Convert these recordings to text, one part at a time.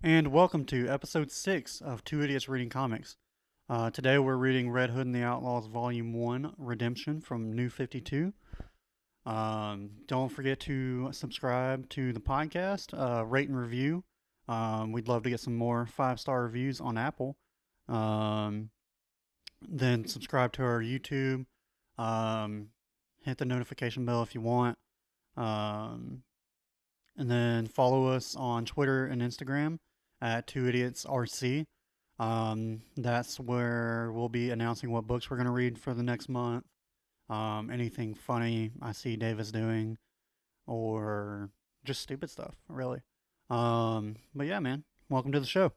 And welcome to episode 6 of Two Idiots Reading Comics. Today we're reading Red Hood and the Outlaws Volume 1 Redemption from New 52. Don't forget to subscribe to the podcast, rate and review. We'd love to get some more 5-star reviews on Apple. Then subscribe to our YouTube. Hit the notification bell if you want. And then follow us on Twitter and Instagram at Two Idiots RC. That's where we'll be announcing what books we're going to read for the next month. Anything funny I see Davis doing, or just stupid stuff, really. But yeah, man, welcome to the show.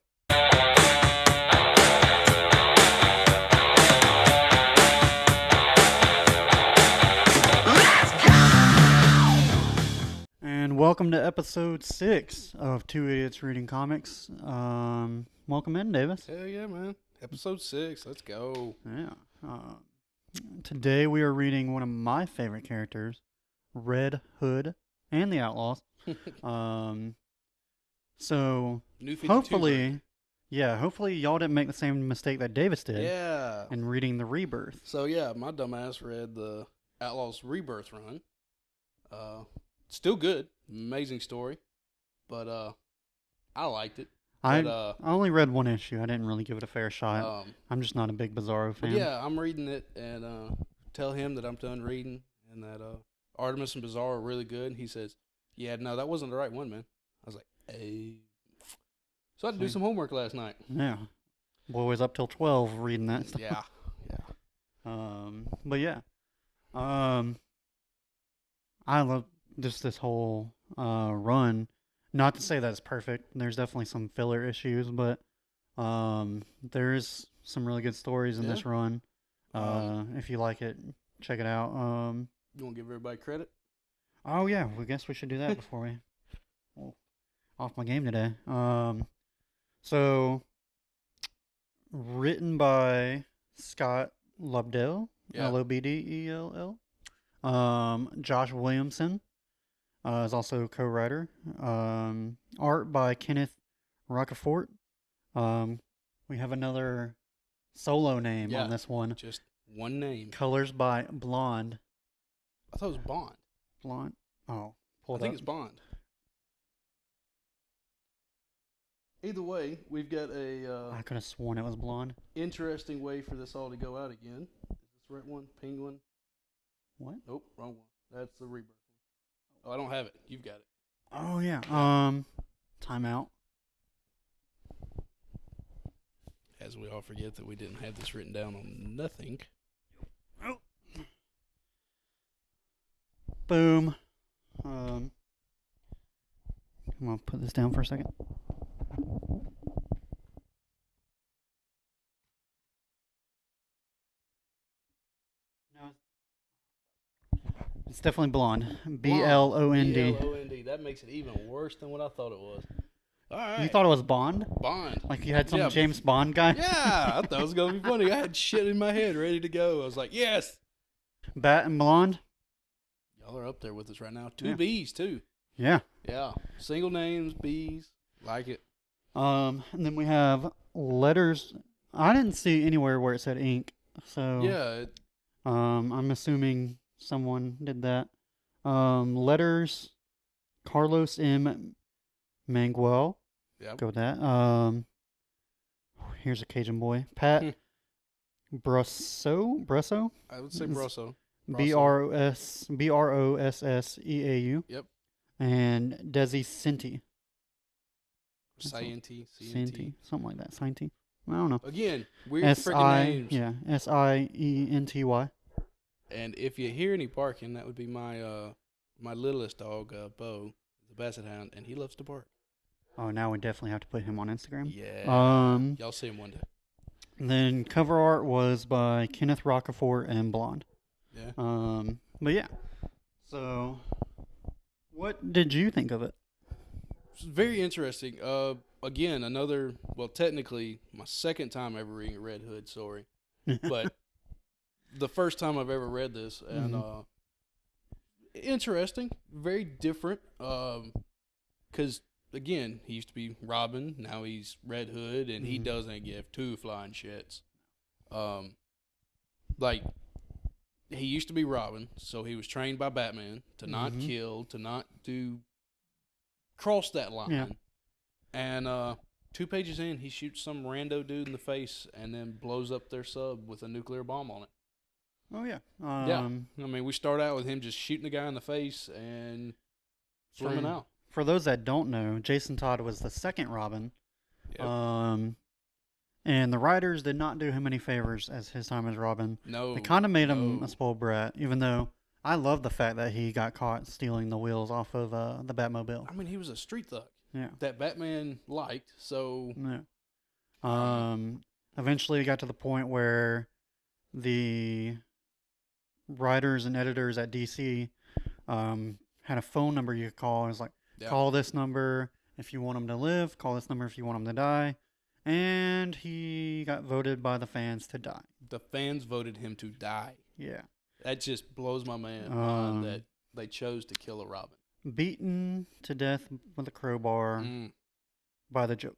And welcome to episode 6 of Two Idiots Reading Comics. Welcome in, Davis. Hell yeah, man. Episode 6. Let's go. Yeah. Today we are reading one of my favorite characters, Red Hood and the Outlaws. So New 52, hopefully y'all didn't make the same mistake that Davis did. Yeah. In reading the Rebirth. So yeah, my dumbass read the Outlaws Rebirth run. Still good. Amazing story. But I liked it. I But, only read one issue. I didn't really give it a fair shot. I'm just not a big Bizarro fan. but yeah, I'm reading it and tell him that I'm done reading and that Artemis and Bizarro are really good. And he says, yeah, no, that wasn't the right one, man. I was like, hey. So I had to do some homework last night. Yeah. Boy was up till 12 reading that stuff. Yeah. But yeah. I love just this whole run. Not to say that it's perfect. There's definitely some filler issues, but there's some really good stories in this run. If you like it, check it out. You want to give everybody credit? Oh yeah, I guess we should do that before we off my game today. So written by Scott Lobdell, Lobdell. Josh Williamson is also co-writer. Art by Kenneth Rockefort. We have another solo name on this one. Just one name. Colors by Blonde. I thought it was Bond. Blonde. Oh, I think it's Bond. Either way, we've got a I could have sworn it was Blonde. interesting way for this all to go out again. Is this the right one? Penguin? What? Nope, wrong one. That's the Rebirth one. Oh, I don't have it. You've got it. Oh yeah. Timeout. As we all forget that we didn't have this written down on nothing. Oh. Boom. I'm gonna put this down for a second. No. It's definitely Blonde. Blond. Blond. That makes it even worse than what I thought it was. All right. You thought it was Bond? Bond. Like you had some James Bond guy? Yeah, I thought it was going to be funny. I had shit in my head ready to go. I was like, yes. Bat and Blonde? Y'all are up there with us right now. Two B's, too. Yeah. Yeah. Single names, B's. Like it. And then we have letters. I didn't see anywhere where it said ink. So yeah. I'm assuming someone did that. Letters, Carlos M. Manguel. Yeah. Go with that. Here's a Cajun boy. Pat Brusso. I would say Brosso. Brosseau. Yep. And Desi Cinti. Scienti. Something like that. Scienti. I don't know. Again, weird freaking names. Yeah. Sienty. And if you hear any barking, that would be my my littlest dog, Bo, the Basset Hound, and he loves to bark. Oh, now we definitely have to put him on Instagram. Yeah. Y'all see him one day. Then cover art was by Kenneth Rockefort and Blonde. Yeah. But yeah. So, what did you think of it? It's very interesting. Again, technically, my second time ever reading a Red Hood story. But the first time I've ever read this, and interesting, very different, because again, he used to be Robin. Now he's Red Hood, and he doesn't give two flying shits. Like, he used to be Robin, so he was trained by Batman to not kill, to not cross that line. Yeah. And 2 pages in, he shoots some rando dude in the face and then blows up their sub with a nuclear bomb on it. Oh, yeah. Yeah. I mean, we start out with him just shooting the guy in the face and swimming out. For those that don't know, Jason Todd was the second Robin. Yep. And the writers did not do him any favors as his time as Robin. No. They kind of made him a spoiled brat, even though I love the fact that he got caught stealing the wheels off of the Batmobile. I mean, he was a street thug. Yeah. That Batman liked, so... Yeah. Eventually it got to the point where the writers and editors at DC had a phone number you could call. It was like, call this number if you want him to live, call this number if you want him to die. And he got voted by the fans to die. The fans voted him to die. Yeah. That just blows my mind that they chose to kill a Robin. Beaten to death with a crowbar by the Joker.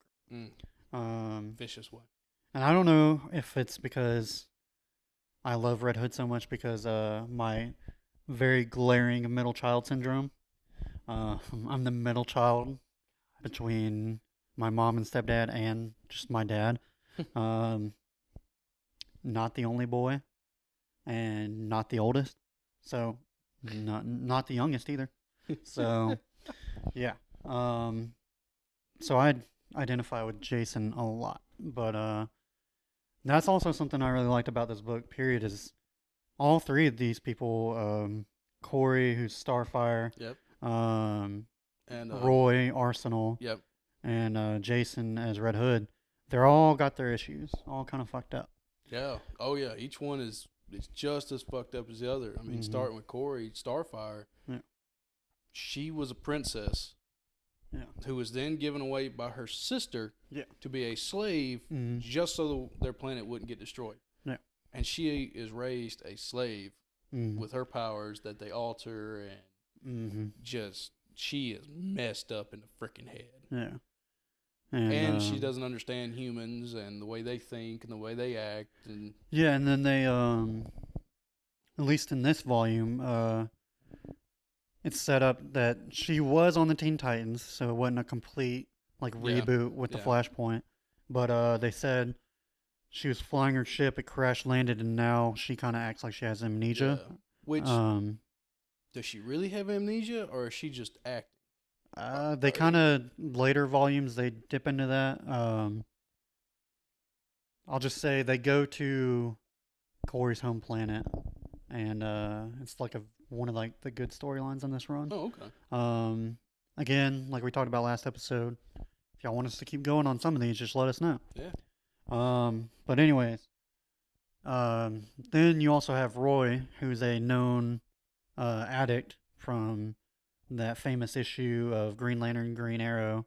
Vicious way. And I don't know if it's because I love Red Hood so much because my very glaring middle child syndrome. I'm the middle child between my mom and stepdad and just my dad. Not the only boy and not the oldest. So not the youngest either. So yeah. So I identify with Jason a lot. But that's also something I really liked about this book, period, is all three of these people, Corey, who's Starfire, and Roy, Arsenal, and Jason as Red Hood, they're all got their issues, all kind of fucked up. Yeah. Oh, yeah. Each one is just as fucked up as the other. I mean, starting with Corey, Starfire, she was a princess who was then given away by her sister to be a slave just so their planet wouldn't get destroyed. Yeah. And she is raised a slave with her powers that they alter and just, she is messed up in the freaking head. Yeah. And she doesn't understand humans and the way they think and the way they act. And yeah, and then they, at least in this volume, it's set up that she was on the Teen Titans, so it wasn't a complete reboot with the Flashpoint. But they said she was flying her ship, it crash landed, and now she kind of acts like she has amnesia. Yeah. Which does she really have amnesia, or is she just acting? They kind of later volumes they dip into that. I'll just say they go to Corey's home planet, and it's like one of the good storylines in this run. Oh, okay. Again, like we talked about last episode, if y'all want us to keep going on some of these, just let us know. Yeah. But anyways, then you also have Roy, who's a known addict from that famous issue of Green Lantern, Green Arrow,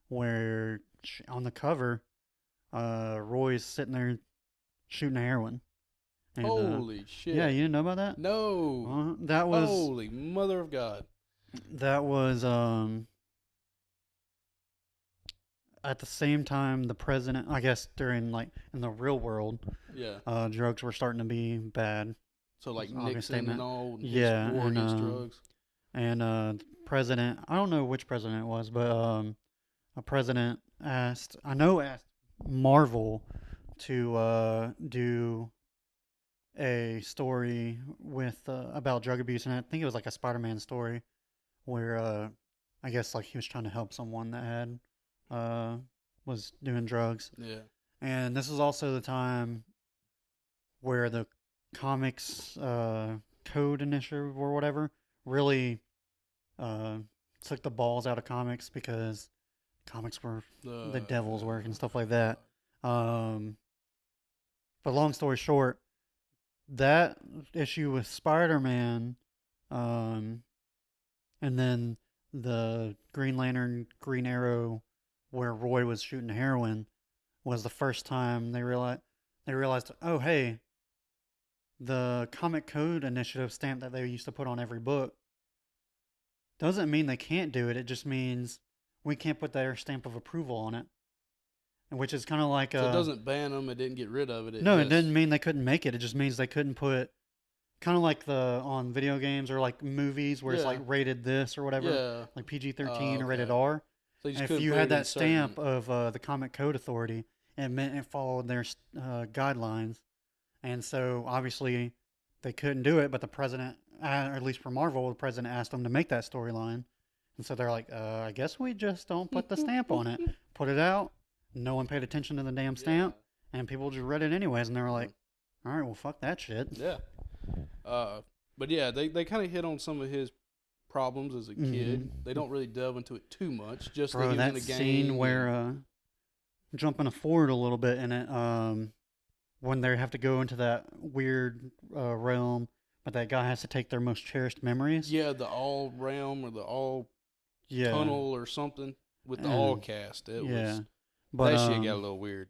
where on the cover, Roy's sitting there shooting heroin. And, holy shit! Yeah, you didn't know about that? No. That was holy mother of God. That was at the same time the president, I guess, during in the real world, drugs were starting to be bad. So Nixon and all, war against drugs. And president, I don't know which president it was, but a president asked Marvel to do a story with about drug abuse, and I think it was a Spider-Man story where I guess he was trying to help someone that had was doing drugs. Yeah. And this is also the time where the comics code initiative or whatever really took the balls out of comics, because comics were the devil's work and stuff like that. But long story short, that issue with Spider-Man, and then the Green Lantern, Green Arrow, where Roy was shooting heroin, was the first time they realized, oh hey, the comic code initiative stamp that they used to put on every book doesn't mean they can't do it. It just means we can't put their stamp of approval on it. And which is kind of like So it doesn't ban them. It didn't get rid of it. No, it didn't mean they couldn't make it. It just means they couldn't put kind of like on video games or like movies where it's like rated this or whatever, Yeah. like PG-13 or rated R. So you just And if couldn't you put it had in that certain- stamp of the Comic Code Authority, it meant it followed their guidelines. And so obviously they couldn't do it, but the president, or at least for Marvel, the president asked them to make that storyline. And so they're like, I guess we just don't put the stamp on it. Put it out. No one paid attention to the damn stamp. And people just read it anyways. And they were like, all right, well, fuck that shit. Yeah. But yeah, they kind of hit on some of his problems as a kid. They don't really delve into it too much. Just Bro, that he was that in a game. scene where, jumping forward a little bit in it, when they have to go into that weird realm, but that guy has to take their most cherished memories. Yeah, the all realm or the all tunnel or something with the all cast. It was but, that shit got a little weird.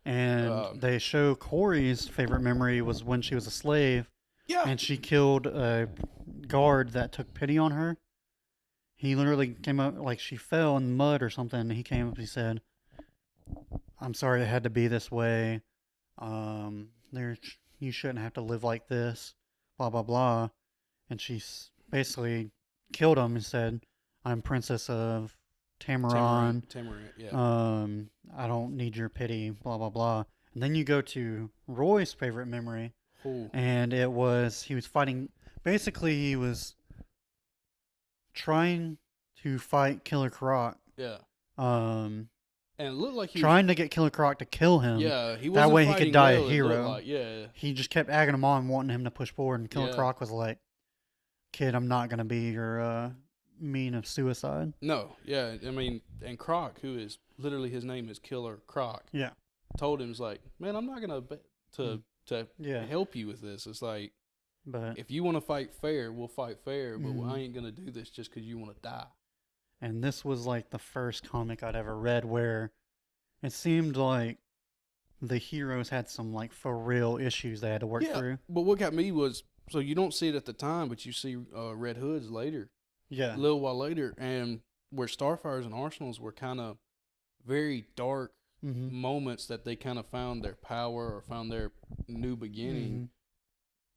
And they show Corey's favorite memory was when she was a slave. Yeah. And she killed a guard that took pity on her. He literally came up, like she fell in the mud or something. And he came up and he said, I'm sorry it had to be this way. You shouldn't have to live like this. Blah, blah, blah. And she basically killed him and said, I'm Princess of Tamaran. Tamaran, I don't need your pity, blah, blah, blah. And then you go to Roy's favorite memory. Ooh. And he was fighting, basically he was trying to fight Killer Croc. Yeah. And it looked like he trying to get Killer Croc to kill him. Yeah, he wasn't that way he could die well, a hero. Like, yeah. He just kept egging him on, wanting him to push forward, and Killer Croc was like, kid, I'm not going to be your mean of suicide. No, yeah. I mean, and Croc, who is literally his name is Killer Croc. Yeah. Told him, like, man, I'm not going to help you with this. It's like, but if you want to fight fair, we'll fight fair, but I ain't going to do this just because you want to die. And this was like the first comic I'd ever read where it seemed like the heroes had some like for real issues they had to work through. But what got me was, so you don't see it at the time, but you see Red Hoods later. Yeah. A little while later, and where Starfires and Arsenals were kind of very dark moments that they kind of found their power or found their new beginning.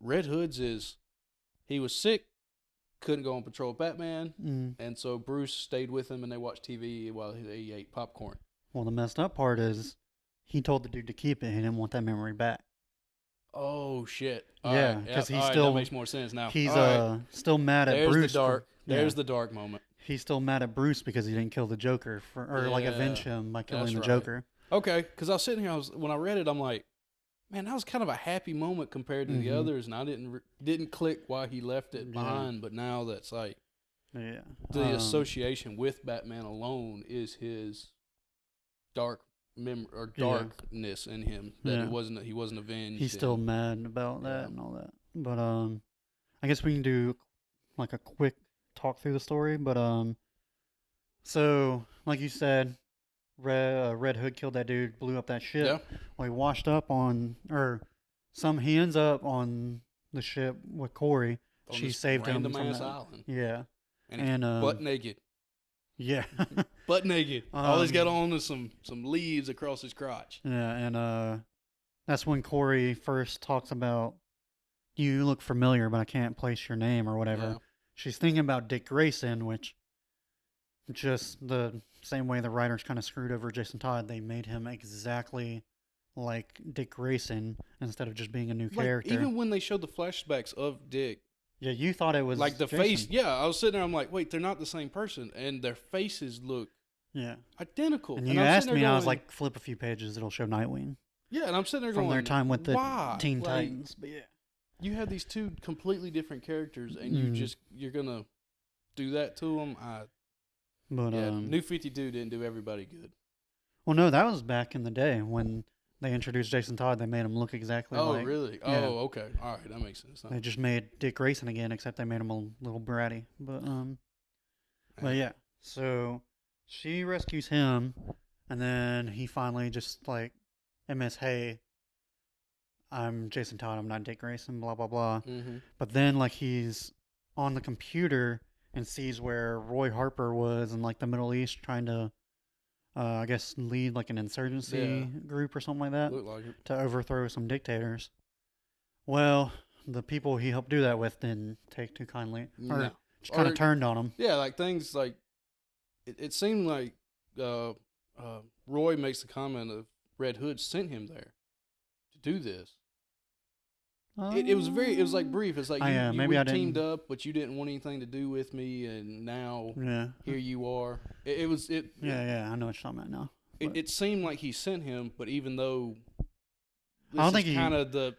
Red Hoods he was sick, couldn't go on patrol with Batman, and so Bruce stayed with him and they watched TV while he ate popcorn. Well, the messed up part is he told the dude to keep it. He didn't want that memory back. Oh shit! Yeah, because he's that makes more sense now. He's still mad at Bruce. There's the dark moment. He's still mad at Bruce because he didn't kill the Joker avenge him by killing the Joker. Okay, because I was sitting here, when I read it, I'm like, man, that was kind of a happy moment compared to the others, and I didn't click why he left it behind. But now that's like, the association with Batman alone is his darkness in him that he wasn't avenged. He's still mad about that and all that. But I guess we can do like a quick talk through the story. But so like you said, Red Hood killed that dude, blew up that ship. Yeah. Well, he washed up he ends up on the ship with Corey. She saved him from that island. Yeah. And butt naked. Yeah. Butt naked. All he's got on is some leaves across his crotch. Yeah, and that's when Corey first talks about, you look familiar, but I can't place your name or whatever. Yeah. She's thinking about Dick Grayson, which just the same way the writers kind of screwed over Jason Todd. They made him exactly like Dick Grayson instead of just being a new character. Even when they showed the flashbacks of Dick. Yeah, you thought it was like the Jason. face. Yeah, I was sitting there. I'm like, wait, they're not the same person, and their faces look identical. And you asked me, and I was like, flip a few pages, it'll show Nightwing. Yeah, and I'm sitting there from going, their time with the Teen Titans. But you have these two completely different characters, and you're gonna do that to them. New 52 didn't do everybody good. Well, no, that was back in the day when they introduced Jason Todd. They made him look exactly like... Oh, really? Yeah. Oh, okay. All right, that makes sense. They just made Dick Grayson again, except they made him a little bratty. But yeah. So she rescues him, and then he finally just like admits, hey, I'm Jason Todd, I'm not Dick Grayson, blah, blah, blah. But then like he's on the computer, and sees where Roy Harper was in like the Middle East trying to, I guess, lead like an insurgency group or something like that Looked like it. to overthrow some dictators. Well, the people he helped do that with didn't take too kindly, or No. just kind Or- of turned on him. Yeah, like things like it seemed like Roy makes the comment of Red Hood sent him there to do this. It was like brief. It's like maybe I teamed didn't. up, but you didn't want anything to do with me, and now Yeah, here you are. yeah, I know what you're talking about now. It seemed like he sent him, but even though I don't think is he- kind of the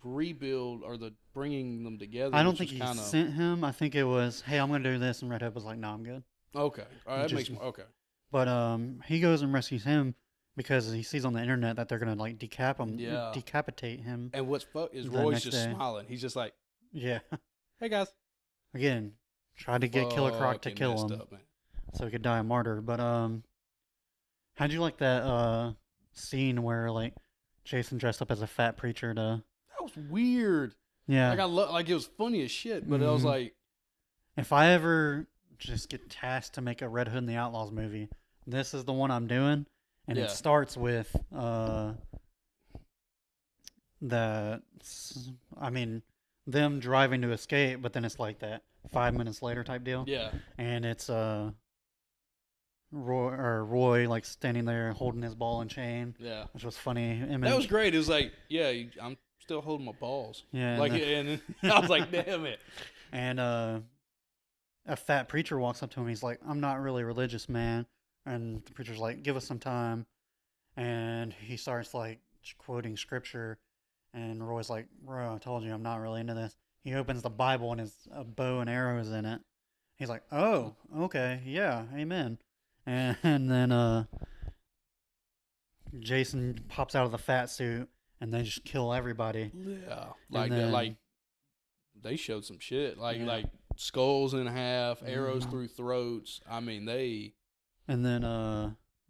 rebuild or the bringing them together. I don't which think was he kinda, sent him. I think it was, hey, I'm going to do this, and Red Hood was like, no, I'm good. Okay, all right, that Just- makes more okay. But he goes and rescues him because he sees on the internet that they're going to like Yeah. decapitate him. And what's fuck is The Roy's next just day. smiling. He's just like, Yeah. "Hey guys." Again, tried to get Killer Croc to Fucking kill messed him up, man. so he could die a martyr. But how'd you like that scene where like Jason dressed up as a fat preacher to? That was weird. Yeah. Like it was funny as shit, but I was Mhm. like, If I ever just get tasked to make a Red Hood and the Outlaws movie, this is the one I'm doing, and Yeah. it starts with them driving to escape, but then it's like that 5 minutes later type deal, yeah, and it's Roy like standing there holding his ball and chain, yeah. which was funny. Image. That was great. It was like, yeah, I'm still holding my balls. Yeah, Like, and I was like, damn it. and a fat preacher walks up to him. He's like, "I'm not really religious, man." And the preacher's like, "Give us some time." And he starts like quoting scripture. And Roy's like, "Bro, I told you I'm not really into this." He opens the Bible and his a bow and arrows in it. He's like, "Oh, okay, yeah, amen." And then Jason pops out of the fat suit and they just kill everybody. Yeah, like then- like they showed some shit. Like Yeah. like skulls in half, arrows Mhm. through throats. I mean, they And then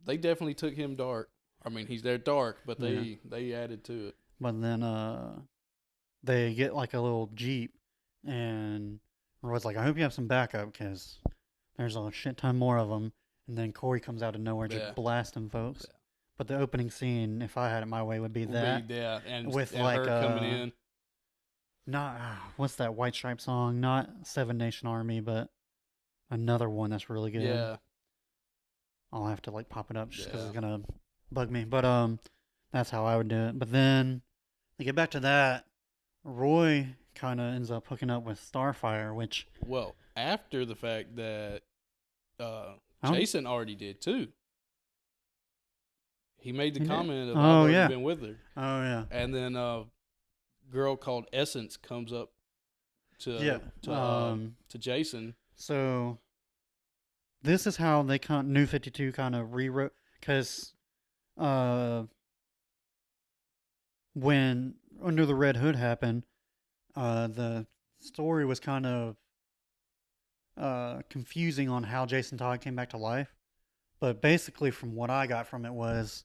definitely took him dark. I mean, he's there dark, but they added to it. But then they get like a little Jeep, and Roy's like, "I hope you have some backup because there's a shit ton more of them." And then Corey comes out of nowhere just Yeah. blasting folks. Yeah. But the opening scene, if I had it my way, would be that. Yeah, and with and like, her coming in. Not what's that White Stripe song? Not Seven Nation Army, but another one that's really good. Yeah, I'll have to like pop it up just because it's Yeah. gonna bug me. But that's how I would do it. But then to get back to that, Roy kind of ends up hooking up with Starfire, which well, after the fact that don't- Jason already did too. He made the He did? comment of Oh, I've already yeah. been with her, oh yeah, and then a girl called Essence comes up to to Jason. So this is how they New 52 kind of rewrote because when Under the Red Hood happened, the story was kind of confusing on how Jason Todd came back to life. But basically, from what I got from it was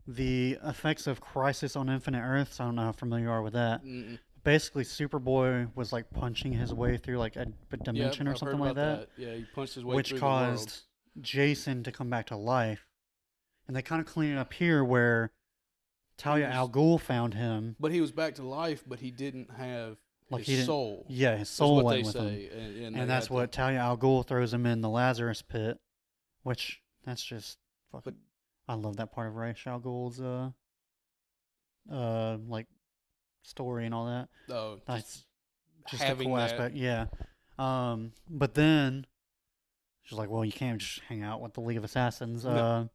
the effects of Crisis on Infinite Earths. I don't know how familiar you are with that. Mm-mm. Basically, Superboy was like punching his way through like a dimension Yep, or I've something heard like about that, Yeah, he punched his way which through the world. caused Jason to come back to life. And they kind of clean it up here where Talia was- al Ghul found him. But he was back to life, but he didn't have Like his he didn't- soul. Yeah, his That's soul what went they with him. say, and And that's what Talia al Ghul throws him in the Lazarus pit, which that's just fucking. I love that part of Ra's al Ghul's like story and all that. Oh, That's just a having cool that- aspect, yeah. But then she's like, "Well, you can't just hang out with the League of Assassins. No.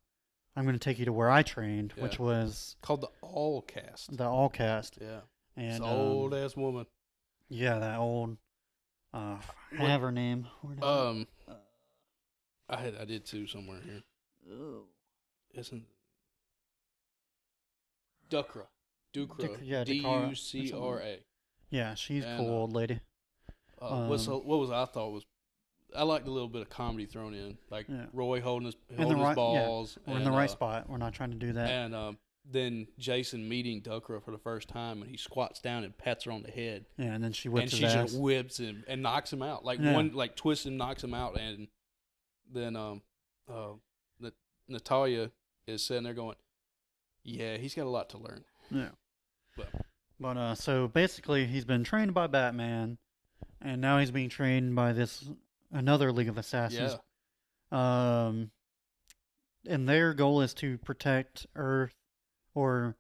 I'm going to take you to where I trained, Yeah. which was called the All Cast. the All Cast." Yeah, And it's an old ass woman. yeah, that old. I have her name. Where did I did too somewhere here. oh. Isn't Dukra? Yeah, Ducra. Yeah, she's a And, cool old lady. What was I thought was I liked a little bit of comedy thrown in, like Yeah. Roy holding his right- yeah, balls. We're in the right spot. We're not trying to do that. And then Jason meeting Duckra for the first time, and he squats down and pats her on the head. Yeah, and then she And whips she his ass. just whips him and knocks him out. Like Yeah. one, like twists him, knocks him out, and then Natalia is sitting there going, "Yeah, he's got a lot to learn." Yeah. But So basically, he's been trained by Batman, and now he's being trained by another League of Assassins. yeah, And their goal is to protect Earth, or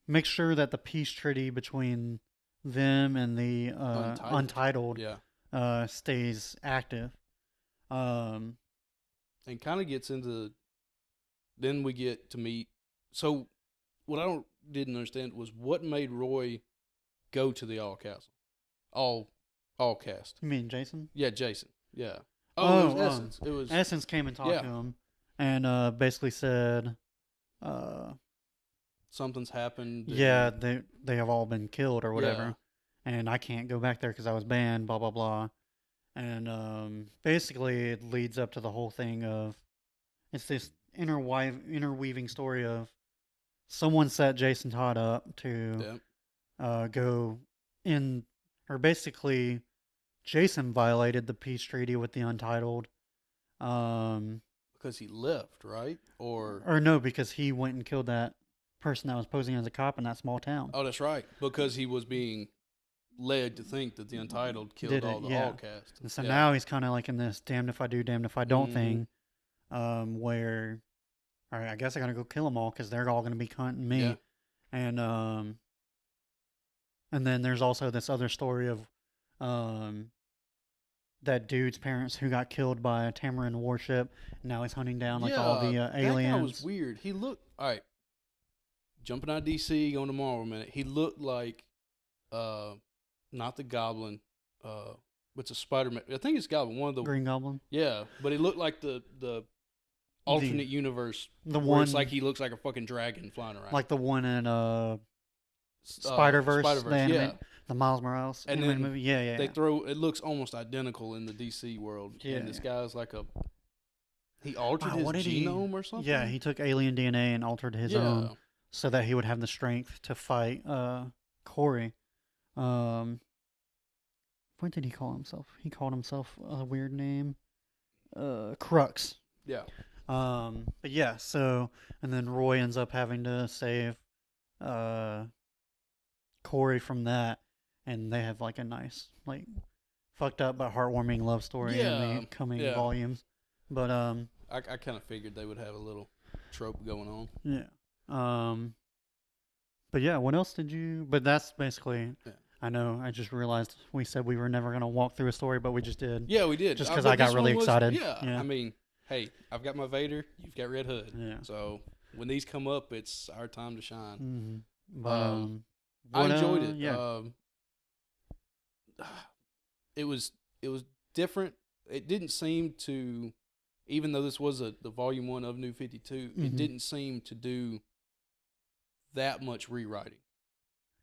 make sure that the peace treaty between them and the Untitled yeah, stays active. and kind of gets into. Then we get to meet. So, what didn't understand was what made Roy go to the All Castle, all cast. You mean Jason? Yeah, Jason. Yeah. It was Essence. It was Essence came and talked to him, and basically said, something's happened. yeah, they have all been killed or whatever, and I can't go back there because I was banned. Blah blah blah, and basically it leads up to the whole thing of it's this interweaving story of someone set Jason Todd up to go in, or basically Jason violated the peace treaty with the Untitled. Because he left, right? Or no, because he went and killed that person that was posing as a cop in that small town. Oh, that's right. Because he was being led to think that the Untitled killed all the All Cast. And so now he's kind of like in this damned if I do, damned if I don't thing, where, all right, I guess I gotta go kill them all because they're all gonna be hunting me. Yeah. And then there's also this other story of that dude's parents who got killed by a Tamaran warship. And now he's hunting down all the aliens. That guy was weird. He looked, all right, jumping out of DC, going to Marvel a minute. He looked like, not the Goblin, what's a Spider-Man? I think it's Goblin, one of the Green Goblin. Yeah, but he looked like the alternate universe. The where one, it's like he looks like a fucking dragon flying around, like the one in Spider-Verse, the Miles Morales and then movie. Yeah. They throw it looks almost identical in the DC world. Yeah. And this guy's like he altered his genome or something. Yeah, he took alien DNA and altered his own so that he would have the strength to fight Corey. What did he call himself? He called himself a weird name. Crux. Yeah. But yeah, so and then Roy ends up having to save Corey from that, and they have like a nice, like, fucked up but heartwarming love story in the coming volumes. But I kind of figured they would have a little trope going on. Yeah. But yeah, what else did you? But that's basically. Yeah. I know. I just realized we said we were never gonna walk through a story, but we just did. Yeah, we did. Just because I got really excited. Yeah. I mean, hey, I've got my Vader. You've got Red Hood. Yeah. So when these come up, it's our time to shine. Mm-hmm. But I enjoyed it. Yeah. It was different. It didn't seem to, even though this was the volume 1 of New 52, it didn't seem to do that much rewriting.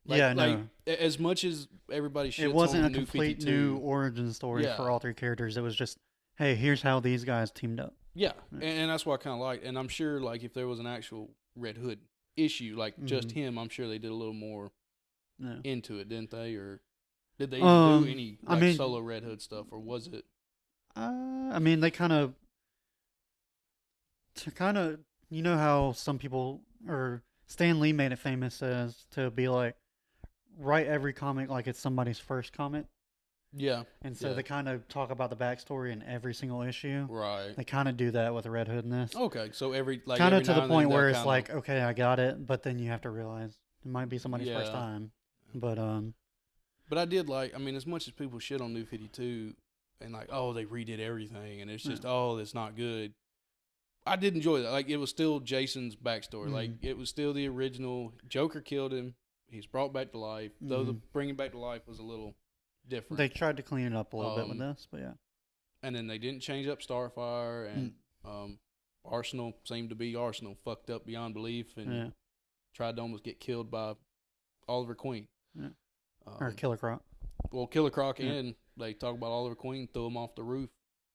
As much as everybody shits it wasn't on a complete 52, new origin story for all three characters. It was just, hey, here's how these guys teamed up. Yeah. And that's what I kind of liked. And I'm sure, like, if there was an actual Red Hood issue, like just him, I'm sure they did a little more into it, didn't they? Or did they do any solo Red Hood stuff, or was it? I mean, they kind of, you know how some people, or Stan Lee made it famous as to be like, write every comic like it's somebody's first comic. Yeah. And so they kind of talk about the backstory in every single issue. Right. They kind of do that with Red Hood in this. Okay, so kind of to the point where it's like, okay, I got it, but then you have to realize it might be somebody's first time. But I did like, I mean, as much as people shit on New 52 and like, oh, they redid everything and it's just, oh, it's not good. I did enjoy that. Like, it was still Jason's backstory. Like, it was still the original. Joker killed him. He's brought back to life. Though the bringing back to life was a little different. They tried to clean it up a little bit with this, but yeah. And then they didn't change up Starfire, and Arsenal seemed to be Arsenal, fucked up beyond belief, and tried to almost get killed by Oliver Queen. Yeah. Or Killer Croc. Well, Killer Croc, and they talk about Oliver Queen, threw him off the roof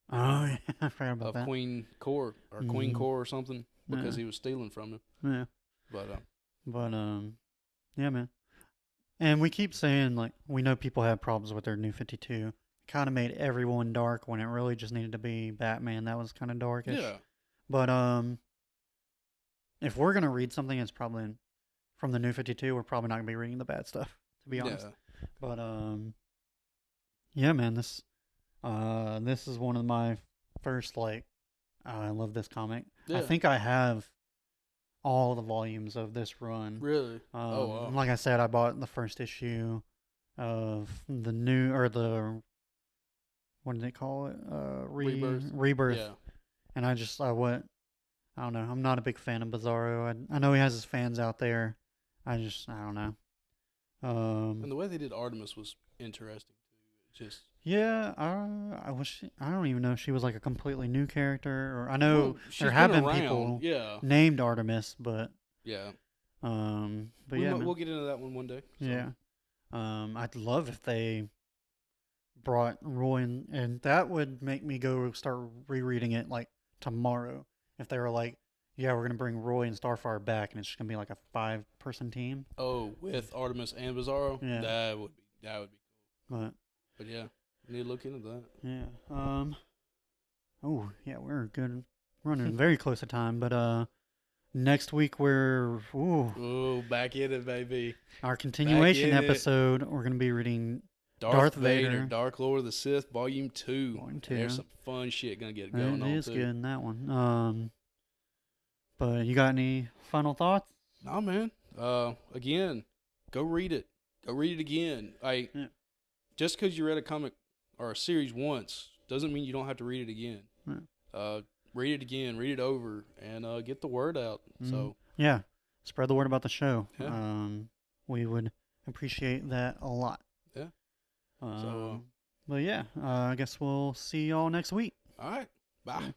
Oh yeah, I forgot about of that. Queen Core or Queen Core or something because Yeah. he was stealing from him. Yeah. But But yeah, man. And we keep saying like we know people have problems with their New 52. Kind of made everyone dark when it really just needed to be Batman. That was kind of darkish. yeah, But if we're gonna read something, it's probably from the New 52. We're probably not gonna be reading the bad stuff, to be honest. yeah, But yeah, man. This is one of my first like. I love this comic. I yeah. think I have all the volumes of this run. Really? Oh wow. Like I said, I bought the first issue of the new or the what do they call it? Rebirth. Rebirth. Yeah. And I went. I don't know. I'm not a big fan of Bizarro. I know he has his fans out there. I don't know. And the way they did Artemis was interesting too. Just Yeah, I wish I don't even know if she was like a completely new character, or I know well, there she's have been been around. people Yeah. named Artemis, but Yeah. but We yeah, might, man. we'll get into that one day. So. Yeah. I'd love if they brought Roy and that would make me go start rereading it like tomorrow. If they were like, yeah, we're gonna bring Roy and Starfire back, and it's just gonna be like a 5-person team. Oh, with Artemis and Bizarro, Yeah. that would be cool. But yeah, we need to look into that. yeah. Oh yeah, we're good, running very close to time. But next week we're Oh, back in it, baby. our continuation Back in it. episode. We're gonna be reading Darth Vader. Vader, Dark Lord of the Sith, Volume 2. Volume 2. There's some fun shit gonna get going on It is too. good in that one. But you got any final thoughts? Nah, man. Again, go read it. Go read it again. Like, Yeah. just because you read a comic or a series once doesn't mean you don't have to read it again. Yeah. Read it again, read it over, and get the word out. So yeah, spread the word about the show. Yeah. We would appreciate that a lot. Yeah. But yeah, I guess we'll see y'all next week. All right, bye.